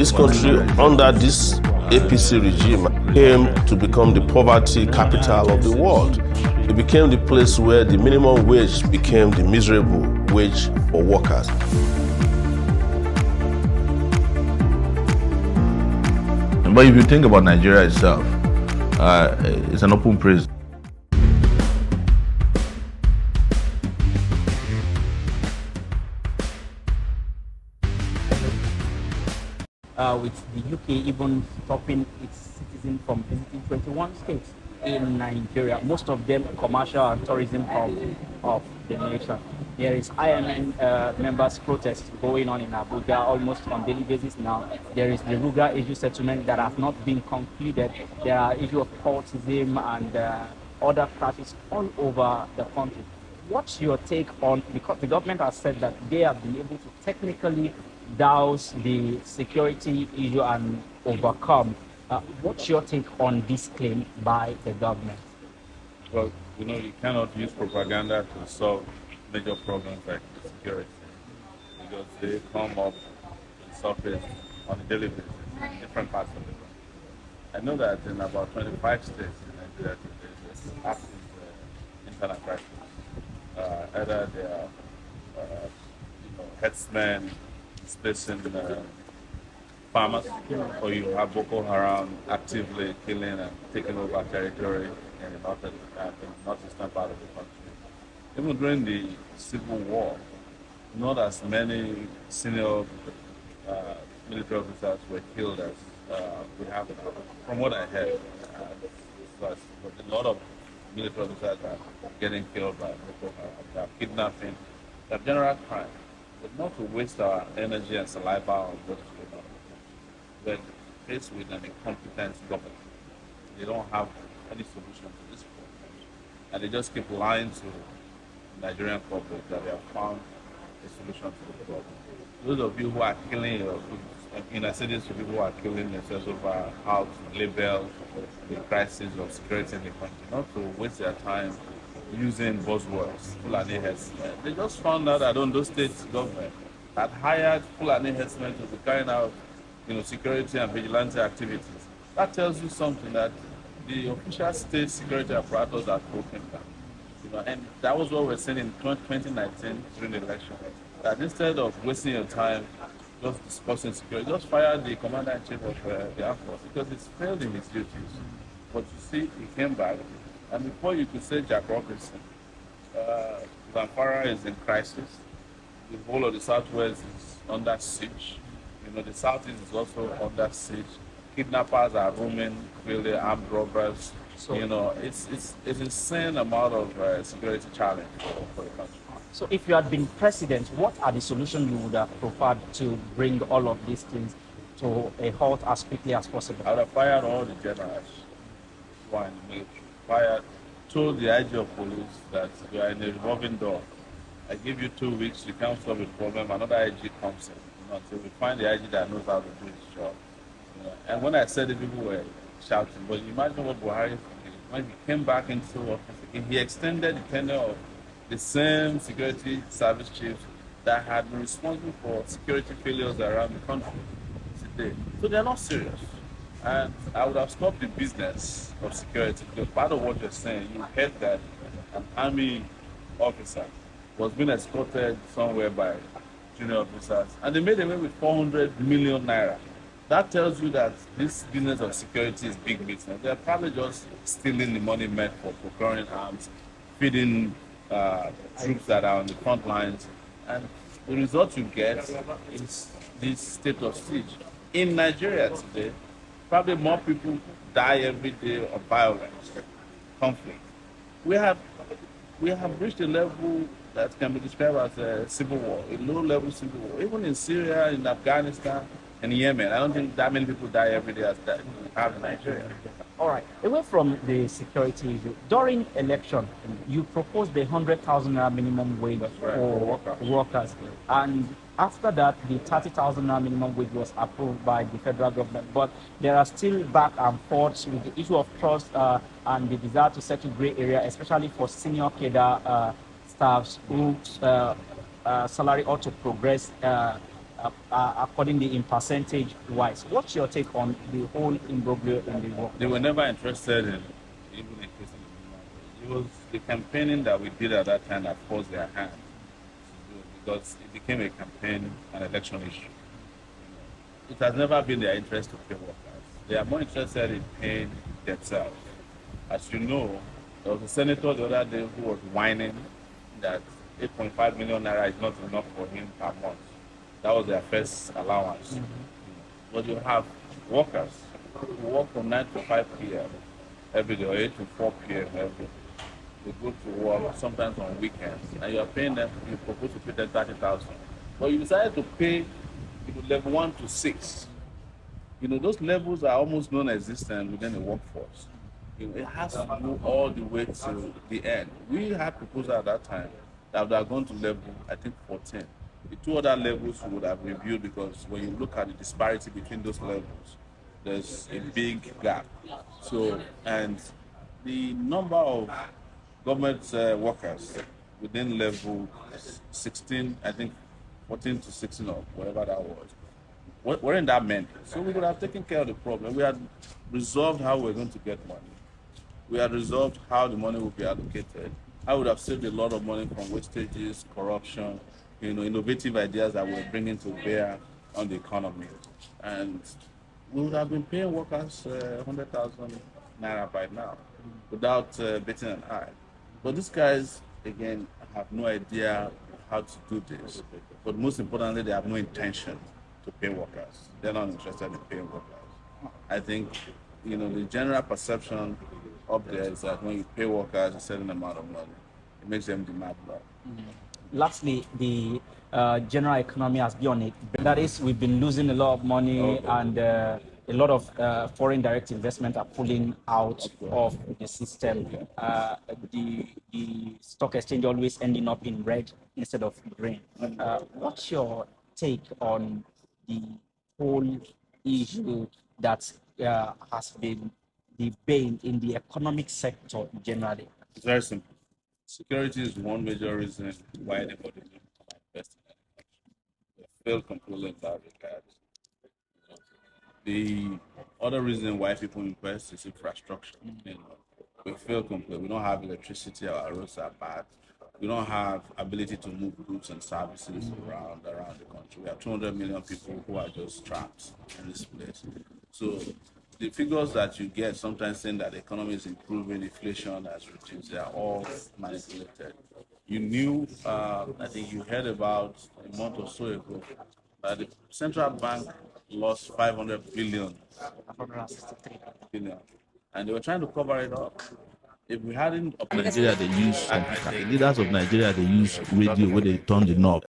This country, under this APC regime, came to become the poverty capital of the world. It became the place where the minimum wage became the miserable wage for workers. But if you think about Nigeria itself, it's an open prison. With the UK even stopping its citizens from visiting 21 states in Nigeria, most of them commercial and tourism hub of the nation. There is IMN members' protest going on in Abuja almost on daily basis now. There is the Ruga issue settlement that has not been concluded. There are issues of cultism and other clashes all over the country. What's your take on, because the government has said that they have been able to technically douse the security issue and overcome. What's your take on this claim by the government? Well, you cannot use propaganda to solve major problems like security, because they come up and surface on a daily basis in different parts of the country. I know that in about 25 states in Nigeria, there's active internal crisis. Either they are headsmen displacing farmers, or you have Boko Haram actively killing and taking over territory in the northeastern part of the country. Even during the Civil War, not as many senior military officers were killed as we have now. From what I heard, but a lot of military officers are getting killed by Boko Haram. They are kidnapping, they are general crime. But not to waste our energy and saliva on those people. But faced with an incompetent government, they don't have any solution to this problem. And they just keep lying to the Nigerian public that they have found a solution to the problem. Those of you who are killing I say this to people who are killing themselves over how to label the crisis of security in the country, not to waste their time using buzzwords, Fulani headsmen. They just found out that Ondo State government had hired Fulani headsmen to be carrying out, security and vigilante activities. That tells you something, that the official state security apparatus are broken down. And that was what we're saying in 2019 during the election. That instead of wasting your time just discussing security, just fire the commander-in-chief of the Air Force, because he's failed in his duties. But you see, he came back. And before you could say Jack Robinson, Zamfara is in crisis. The whole of the Southwest is under siege. The Southeast is also under siege. Kidnappers are roaming, really armed robbers. So, it's an insane amount of security challenge for the country. So if you had been president, what are the solutions you would have preferred to bring all of these things to a halt as quickly as possible? I would have fired all the generals who are in the military. Told the IG of police that you are in a revolving door. I give you 2 weeks, you can't solve the problem, another IG comes in. Until we find the IG that knows how to do his job. And when I said it, people were shouting. But imagine what Buhari did. When he came back into office, he extended the tenure of the same security service chiefs that had been responsible for security failures around the country today. So they're not serious. And I would have stopped the business of security, because part of what you're saying, you heard that an army officer was being escorted somewhere by junior officers, and they made away with 400 million naira. That tells you that this business of security is big business. They're probably just stealing the money meant for procuring arms, feeding troops that are on the front lines, and the result you get is this state of siege. In Nigeria today, probably more people die every day of violence, conflict. We have reached a level that can be described as a civil war, a low-level civil war. Even in Syria, in Afghanistan, and Yemen, I don't think that many people die every day as that we have in Nigeria. All right. Away from the security issue, during election, you proposed the 100,000 naira minimum wage for workers, and after that, the 30,000 naira minimum wage was approved by the federal government. But there are still back and forths with the issue of trust and the desire to settle grey area, especially for senior cadre staffs whose salary ought to progress accordingly in percentage wise. What's your take on the whole imbroglio in the work? They were never interested in even increasing the minimum wage. It was the campaigning that we did at that time that forced their hand to do it, because it became a campaign, an election issue. It has never been their interest to pay workers. They are more interested in paying themselves. As you know, there was a senator the other day who was whining that 8.5 million naira is not enough for him per month. That was their first allowance. But you have workers who work from 9 to 5 p.m. every day, or 8 to 4 p.m. every day. They go to work sometimes on weekends, and you are paying them, you propose to pay them 30,000. But you decided to pay level 1 to 6. Those levels are almost non-existent within the workforce. It has to go all the way to the end. We had proposed at that time that would have gone to level, I think, 14. The two other levels we would have reviewed, because when you look at the disparity between those levels, there's a big gap. So, and the number of government workers within level 16, I think 14 to 16 or whatever that was, weren't that many. So we would have taken care of the problem. We had resolved how we're going to get money. We had resolved how the money would be allocated. I would have saved a lot of money from wastages, corruption, innovative ideas that we're bringing to bear on the economy. And we would have been paying workers 100,000 naira by now without betting an eye. But these guys, again, have no idea how to do this. But most importantly, they have no intention to pay workers. They're not interested in paying workers. I think, the general perception up there is that when you pay workers a certain amount of money, it makes them demand more. Lastly, the general economy has been on it. That is, we've been losing a lot of money, and a lot of foreign direct investment are pulling out of the system. The stock exchange always ending up in red instead of green. What's your take on the whole issue that has been the bane in the economic sector generally? It's very simple. Security is one major reason why anybody needs to invest in any country. We failed completely in that regard. The other reason why people invest is infrastructure. We fail completely. We don't have electricity. Our roads are bad. We don't have ability to move goods and services around the country. We have 200 million people who are just trapped in this place. So the figures that you get sometimes saying that the economy is improving, inflation has reduced, they are all manipulated. You knew, I think you heard about a month or so ago, that the central bank lost 500 billion. 563 billion. And they were trying to cover it up. If we hadn't... Nigeria, they use leaders of Nigeria, they use radio where they turn the knob.